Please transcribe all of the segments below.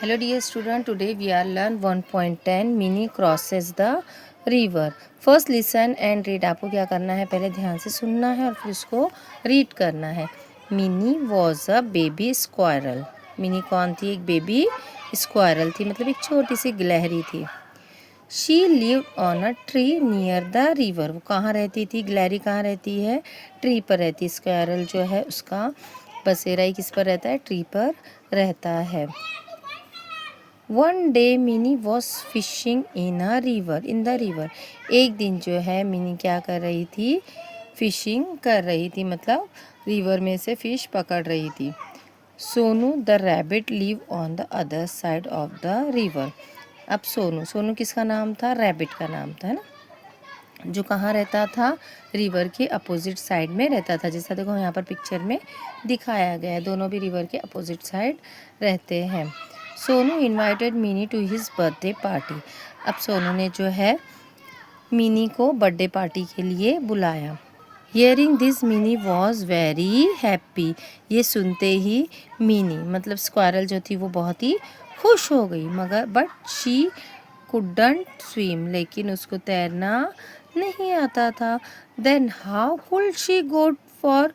Hello dear student, today we are learn 1.10 Mini crosses the river. First listen and read. आपको क्या करना है, पहले ध्यान से सुनना है और फिर उसको रीड करना है. Mini was a baby squirrel. Mini कौन थी? एक बेबी स्क्वायरल थी, मतलब एक छोटी सी गिलहरी थी. She lived on a tree near the river. वो कहाँ रहती थी? गिलहरी कहाँ रहती है? ट्री पर रहती है. स्क्वायरल जो है उसका बसेरा ही किस पर रहता है? ट्री पर रहता है. One day mini was fishing in the river. एक दिन जो है मिनी क्या कर रही थी? फिशिंग कर रही थी, मतलब रिवर में से फिश पकड़ रही थी. Sonu the rabbit live on the other side of the river. अब सोनू, सोनू किसका नाम था? रैबिट का नाम था, है ना, जो कहाँ रहता था? रिवर के अपोजिट साइड में रहता था. जैसा देखो यहाँ पर पिक्चर में दिखाया गया है, दोनों भी रिवर के अपोजिट साइड रहते हैं. Sonu invited mini to his birthday party. अब सोनू ने जो है मिनी को बर्थडे पार्टी के लिए बुलाया. Hearing this mini was very happy. ये सुनते ही मिनी मतलब स्क्वायरल जो थी वो बहुत ही खुश हो गई. मगर बट शी कुडंट स्विम, लेकिन उसको तैरना नहीं आता था. Then how could she go for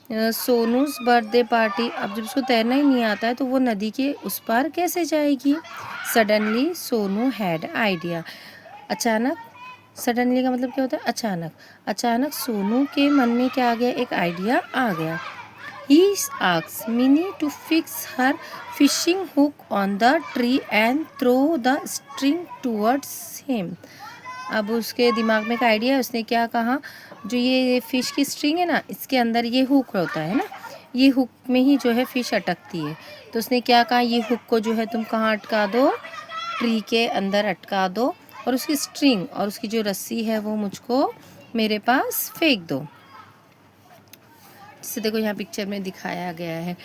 Sonu's birthday party. अब जब उसको तैरना ही नहीं आता है तो वो नदी के उस पार कैसे जाएगी? Suddenly Sonu had idea. अचानक, सडनली का मतलब क्या होता है? अचानक. अचानक सोनू के मन में क्या आ गया? एक आइडिया आ गया. He asked Minnie to fix her fishing hook on the tree and throw the string towards him. अब उसके दिमाग में एक आइडिया है. उसने क्या कहा? जो ये फिश की स्ट्रिंग है ना, इसके अंदर ये हुक होता है ना, ये हुक में ही जो है फिश अटकती है. तो उसने क्या कहा? ये हुक को जो है तुम कहाँ अटका दो? ट्री के अंदर अटका दो, और उसकी स्ट्रिंग और उसकी जो रस्सी है वो मुझको मेरे पास फेंक दो. जिससे देखो यहाँ पिक्चर में दिखाया गया है,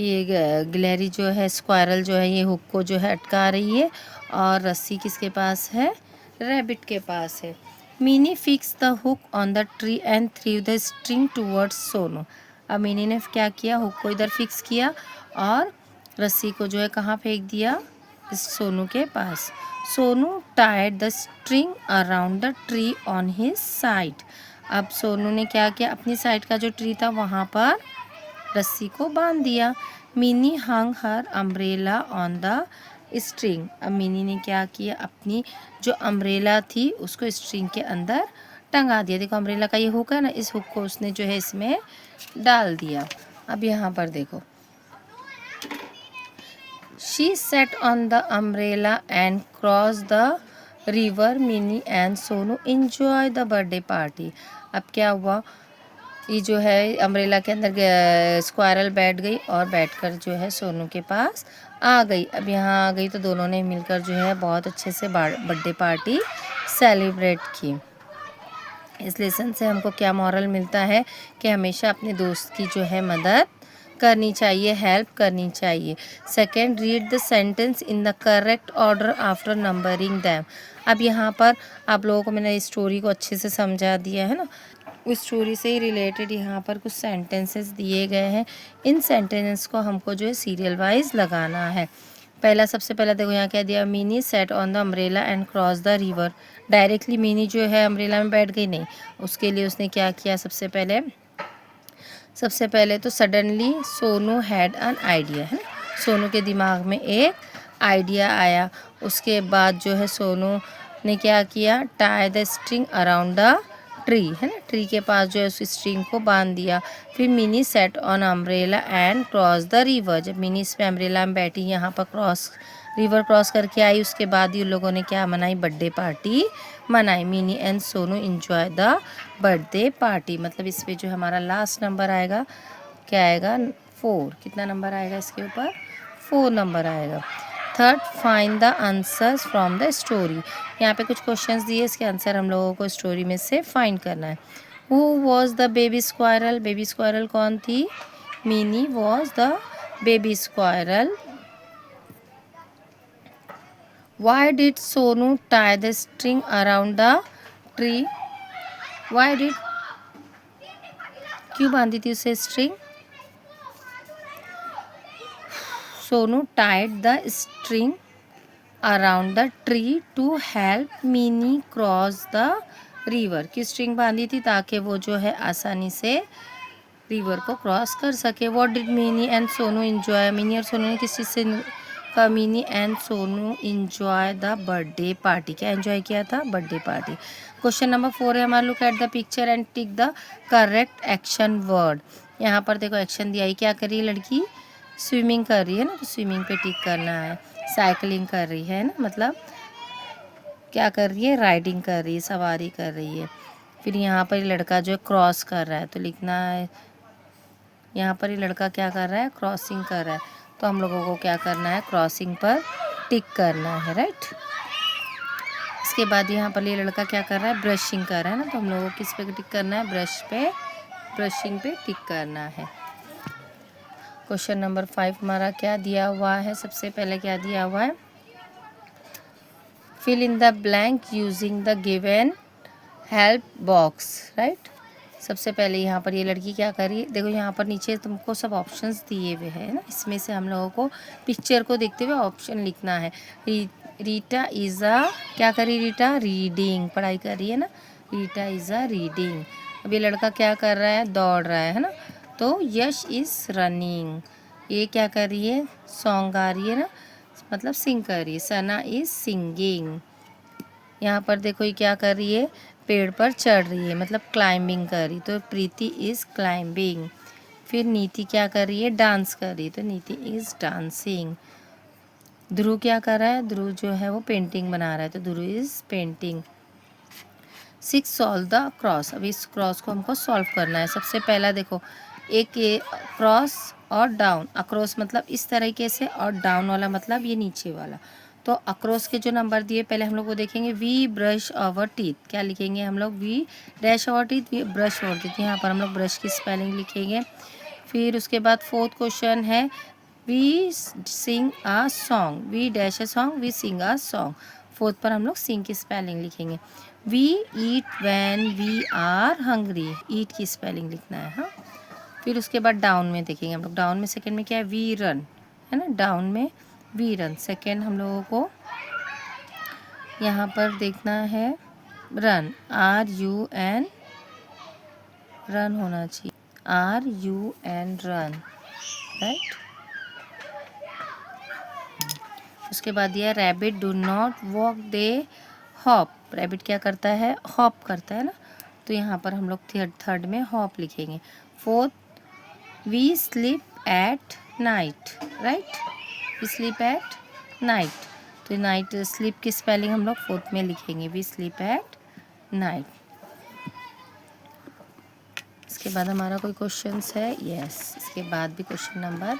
ये गिलहरी जो है, स्क्वायरल जो है, ये हुक को जो है अटका रही है और रस्सी किसके पास है? रैबिट के पास है. Mini fix the hook on the tree and through the string towards Sonu. अब मिनी ने क्या किया? हुक को इधर फिक्स किया और रस्सी को जो है कहाँ फेंक दिया? इस सोनू के पास. Sonu tied the string around the tree on his side. अब सोनू ने क्या किया? अपनी साइड का जो ट्री था वहाँ पर रस्सी को बांध दिया. Mini hung her umbrella on the string. अब मिनी ने क्या किया? अपनी जो अम्ब्रेला थी उसको स्ट्रिंग के अंदर टंगा दिया. देखो अम्ब्रेला का ये हुक है ना, इस हुक को उसने जो है इसमें डाल दिया. अब यहाँ पर देखो, she said on the umbrella and cross the river. Mini and Sonu enjoy the birthday party. अब क्या हुआ? ये जो है अम्ब्रेला के अंदर स्क्वायरल बैठ गई और बैठकर जो है सोनू के पास आ गई. अब यहाँ आ गई तो दोनों ने मिलकर जो है बहुत अच्छे से बर्थडे पार्टी सेलिब्रेट की. इस लेसन से हमको क्या मॉरल मिलता है? कि हमेशा अपने दोस्त की जो है मदद करनी चाहिए, हेल्प करनी चाहिए. Second, read the sentence in the correct order after numbering them. अब यहाँ पर आप लोगों को मैंने स्टोरी को अच्छे से समझा दिया है ना. उस स्टोरी से ही रिलेटेड यहाँ पर कुछ सेंटेंसेस दिए गए हैं. इन सेंटेंसेस को हमको जो है सीरियल वाइज लगाना है. सबसे पहला देखो यहाँ क्या दिया? Mini set on the umbrella and cross the river. Directly mini जो है अम्ब्रेला में बैठ गई नहीं, उसके लिए उसने क्या किया? सबसे पहले तो suddenly Sonu had an idea, है ना, सोनू के दिमाग में एक आइडिया आया. उसके बाद जो है सोनू ने क्या किया? Tie the string around the tree, है ना, ट्री के पास जो है उस स्ट्रिंग को बांध दिया. फिर mini set on umbrella and cross the river. जब मिनी इस पे अम्ब्रेला में बैठी, यहाँ पर रिवर क्रॉस करके आई, उसके बाद ही उन लोगों ने क्या मनाई? बर्थडे पार्टी मनाई. Mini and Sonu enjoy the birthday party. मतलब इस पे जो हमारा लास्ट नंबर आएगा क्या आएगा? 4. कितना नंबर आएगा इसके ऊपर? 4 नंबर आएगा. Third, find the answers from the story. यहाँ पे कुछ क्वेश्चंस दिए, इसके आंसर हम लोगों को स्टोरी में से फाइंड करना है. Who was the baby squirrel. Baby squirrel कौन थी? Mini was the baby squirrel. Why did Sonu tie the string around the tree? Why did क्यों बांधी थी उसे string? Sonu tied the string around the tree to help Mini cross the river. की string बांधी थी ताकि वो जो है आसानी से रिवर को क्रॉस कर सके। What did mini and Sonu enjoy. Mini और सोनू ने किस चीज़ से का mini and Sonu enjoy the birthday party. क्या एंजॉय किया था? Birthday party. क्वेश्चन नंबर 4 है हमारा, look at the picture and tick the correct action word. यहाँ पर देखो एक्शन दिया है, क्या कर रही है लड़की? स्विमिंग कर रही है ना, तो स्विमिंग पे टिक करना है। साइकिलिंग कर रही है ना, मतलब क्या कर रही है? राइडिंग कर रही है, सवारी कर रही है। फिर यहाँ पर लड़का जो है क्रॉस कर रहा है, तो लिखना है यहाँ पर ये लड़का क्या कर रहा है? क्रॉसिंग कर रहा है, तो हम लोगों को क्या करना है? क्रॉसिंग पर टिक करना है, राइट। इसके बाद यहाँ पर ये लड़का क्या कर रहा है? ब्रशिंग कर रहा है ना, तो हम लोगों को किस पे टिक करना है? ब्रश पे, ब्रशिंग पे टिक करना है। क्वेश्चन नंबर 5 हमारा क्या दिया हुआ है? सबसे पहले क्या दिया हुआ है? Fill in the blank using the given help box, right. सबसे पहले यहाँ पर ये लड़की क्या कर रही है? देखो यहाँ पर नीचे तुमको सब ऑप्शंस दिए हुए हैं ना, इसमें से हम लोगों को पिक्चर को देखते हुए ऑप्शन लिखना है। रीटा इज़ अ, क्या कर रही रीटा? रीडिंग, पढ़ाई कर रही है ना। Rita is a reading. अब ये लड़का क्या कर रहा है? दौड़ रहा है ना, तो यश इज़ रनिंग। ये क्या कर रही है? सॉन्ग गा रही है ना, मतलब सिंग कर रही है। सना इज़ सिंगिंग। यहाँ पर देखो ये क्या कर रही है? पेड़ पर चढ़ रही है, मतलब क्लाइंबिंग कर रही, तो प्रीति इज़ क्लाइंबिंग। फिर नीति क्या कर रही है? डांस कर रही, तो नीति इज़ डांसिंग। ध्रुव क्या कर रहा है? ध्रुव जो है वो पेंटिंग बना रहा है, तो Dhruv is painting. 6 solve the cross. अब इस क्रॉस को हमको सॉल्व करना है। सबसे पहला देखो, एक ये क्रॉस और डाउन, अक्रॉस मतलब इस तरीके से, और डाउन वाला मतलब ये नीचे वाला। तो अक्रॉस के जो नंबर दिए पहले हम लोग वो देखेंगे। वी ब्रश आवर टीथ, क्या लिखेंगे हम लोग? We dash our teeth, we brush our teeth. यहाँ पर हम लोग ब्रश की स्पेलिंग लिखेंगे। फिर उसके बाद 4th क्वेश्चन है, we sing a song, we dash a song, we sing a song. 4th पर हम लोग सिंग की स्पेलिंग लिखेंगे। We eat when we are hungry, eat की स्पेलिंग लिखना है। हाँ, फिर उसके बाद डाउन में देखेंगे हम लोग। डाउन में सेकंड में क्या है? वी रन, है ना, डाउन में वी रन। सेकंड हम लोगों को यहाँ पर देखना है run, R U N, run होना चाहिए, R U N run, right. उसके बाद दिया rabbit do not walk they hop. Rabbit क्या करता है? हॉप करता है ना, तो यहाँ पर हम लोग थर्ड में हॉप लिखेंगे। 4th, we sleep at night, right, we sleep at night, तो नाइट स्लीप की स्पेलिंग हम लोग 4th में लिखेंगे, वी स्लीप एट नाइट। इसके बाद हमारा कोई क्वेश्चंस है? यस, इसके बाद भी क्वेश्चन नंबर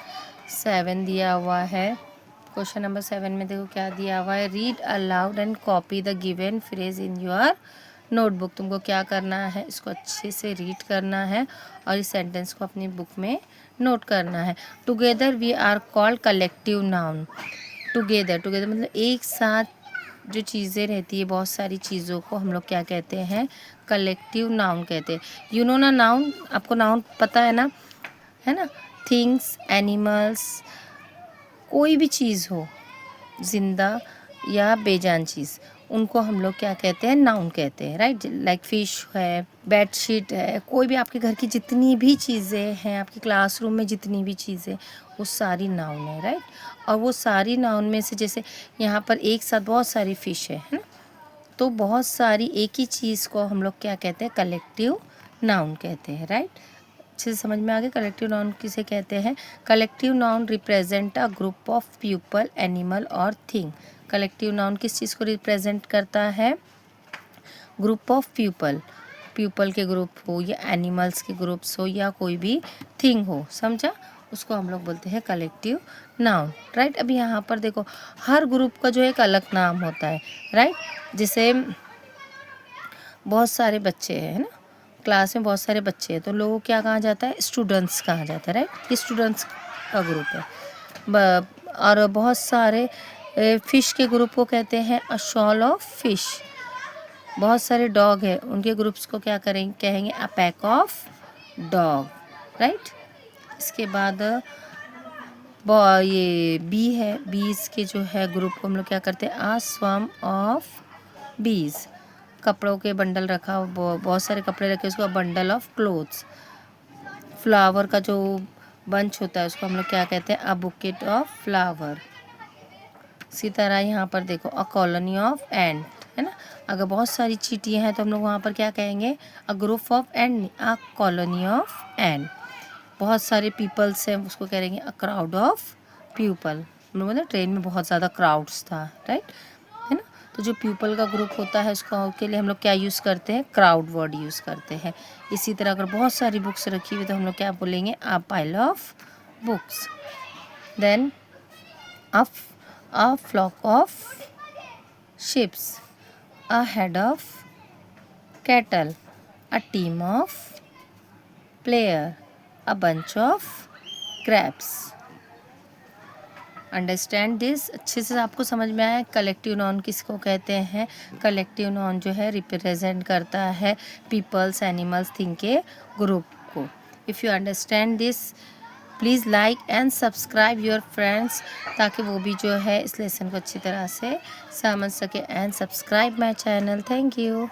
7 दिया हुआ है। क्वेश्चन नंबर 7 में देखो क्या दिया हुआ है? Read aloud and copy the given phrase in your notebook. तुमको क्या करना है? इसको अच्छे से रीड करना है और इस सेंटेंस को अपनी बुक में नोट करना है। Together we are called collective noun. Together, together मतलब एक साथ जो चीज़ें रहती है, बहुत सारी चीज़ों को हम लोग क्या कहते हैं? कलेक्टिव नाउन कहते हैं। यू नो ना नाउन, आपको नाउन पता है ना, है ना। थिंग्स, एनिमल्स, कोई भी चीज़ हो, जिंदा या बेजान चीज़, उनको हम लोग क्या कहते हैं? नाउन कहते हैं, राइट। लाइक फिश है, बेडशीट है, कोई भी आपके घर की जितनी भी चीज़ें हैं, आपके क्लासरूम में जितनी भी चीज़ें, वो सारी नाउन है, राइट। और वो सारी नाउन में से जैसे यहाँ पर एक साथ बहुत सारी फिश है ना, तो बहुत सारी एक ही चीज़ को हम लोग क्या कहते हैं? कलेक्टिव नाउन कहते हैं, राइट। अच्छे से समझ में आ गया कलेक्टिव नाउन किसे कहते हैं? Collective noun represent a group of people, animal और थिंग। कलेक्टिव नाउन किस चीज़ को रिप्रेजेंट करता है? ग्रुप ऑफ पीपल, पीपल के ग्रुप हो या एनिमल्स के ग्रुप्स हो या कोई भी थिंग हो, समझा, उसको हम लोग बोलते हैं कलेक्टिव नाउन, राइट। अब यहाँ पर देखो हर ग्रुप का जो एक अलग नाम होता है, राइट। जैसे बहुत सारे बच्चे हैं ना, क्लास में बहुत सारे बच्चे हैं, तो लोगों क्या कहा जाता है? स्टूडेंट्स कहा जाता है, राइट। ये स्टूडेंट्स का ग्रुप है। और बहुत सारे फिश के ग्रुप को कहते हैं अ शॉल ऑफ फिश। बहुत सारे डॉग है, उनके ग्रुप्स को क्या कहेंगे? A pack of dog, right. इसके बाद ये बी है, बीज के जो है ग्रुप को हम लोग क्या करते हैं, आ स्वम ऑफ बीज। कपड़ों के बंडल रखा, बहुत सारे कपड़े रखे, उसको बंडल ऑफ क्लोथ्स। फ्लावर का जो बंच होता है उसको हम लोग क्या कहते हैं, अ बुकेट ऑफ फ्लावर। इसी तरह यहाँ पर देखो, अ कॉलोनी ऑफ एंट, है ना। अगर बहुत सारी चींटियाँ हैं तो हम लोग वहाँ पर क्या कहेंगे, a group of ant, a colony of ant. बहुत सारे पीपल्स हैं, उसको कहेंगे अ क्राउड ऑफ पीपल। हम लोग मतलब ट्रेन में बहुत ज़्यादा क्राउड्स था, राइट, है ना। तो जो पीपल का ग्रुप होता है उसका के लिए हम लोग क्या यूज़ करते हैं, क्राउड वर्ड यूज़ करते हैं। इसी तरह अगर बहुत सारी बुक्स रखी हुई तो हम लोग क्या बोलेंगे, a pile of books. Then a flock of ships, a head of cattle, a team of player, a bunch of grapes. Understand this, अच्छे से आपको समझ में आया। कलेक्टिव नाउन किसको कहते हैं, कलेक्टिव नाउन जो है रिप्रेजेंट करता है पीपल्स, एनिमल्स, थिंग के ग्रुप को। If you understand this, please like and subscribe your friends, ताकि वो भी जो है इस लेसन को अच्छी तरह से समझ सके। And subscribe my channel. Thank you.